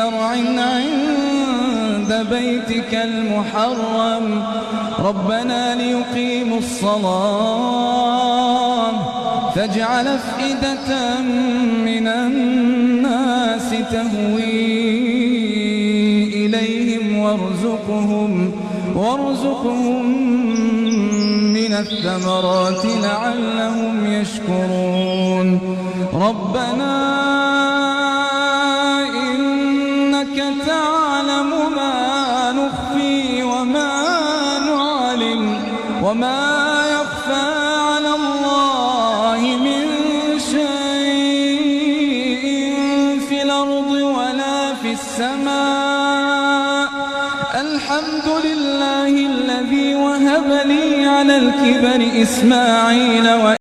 زرع عند بيتك المحرم ربنا ليقيموا الصلاة فاجعل أفئدة من الناس تهوي إليهم وارزقهم من الثمرات لعلهم يشكرون ربنا إنك تعلم ما نخفي وما نعلن وما يخفى على الله من شيء في الأرض ولا في السماء الحمد لله الذي وهب لي على الكبر إسماعيل